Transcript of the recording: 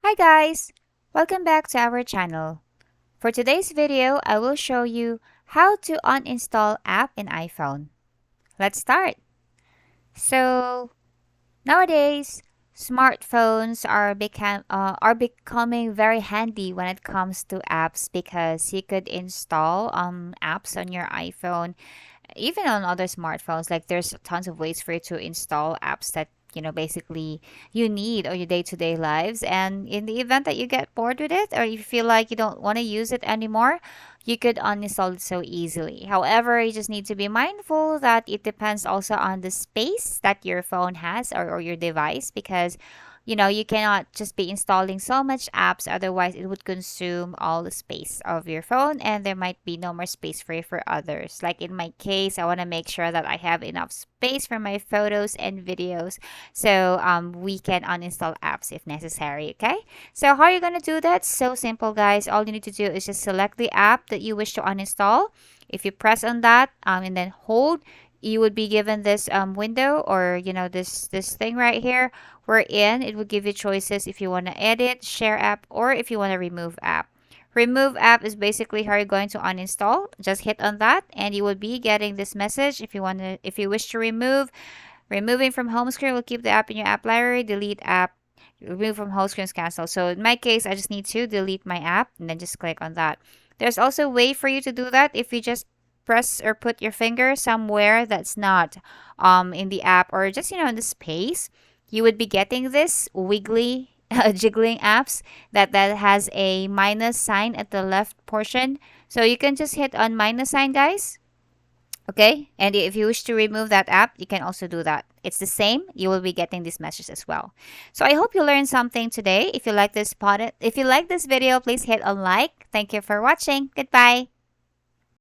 Hi guys! Welcome back to our channel. For today's video, I will show you how to uninstall app in iPhone. Let's start. So, nowadays, smartphones are becoming very handy when it comes to apps because you could install apps on your iPhone, even on other smartphones. Like there's tons of ways for you to install apps that basically you need on your day-to-day lives, and in the event that you get bored with it or you feel like you don't want to use it anymore, you could uninstall it so easily. However, you just need to be mindful that it depends also on the space that your phone has, or your device, because you cannot just be installing so much apps, otherwise it would consume all the space of your phone and there might be no more space for others. Like in my case, I want to make sure that I have enough space for my photos and videos, so we can uninstall apps if necessary. Okay, so how are you going to do that? So simple, guys. All you need to do is just select the app that you wish to uninstall. If you press on that and then hold, you would be given this window, or this thing right here, wherein it will give you choices if you want to edit, share app, or if you want to remove app. Remove app is basically how you're going to uninstall. Just hit on that and you will be getting this message. If you wish to removing from home screen will keep the app in your app library. Delete app, remove from home screen is cancel. So in my case, I just need to delete my app and then just click on that. There's also a way for you to do that if you just press or put your finger somewhere that's not in the app, or just in the space. You would be getting this wiggly jiggling apps that has a minus sign at the left portion. So you can just hit on minus sign, guys. Okay, and if you wish to remove that app, you can also do that. It's the same. You will be getting this message as well. So I hope you learned something today. If you like this video, please hit on like. Thank you for watching. Goodbye.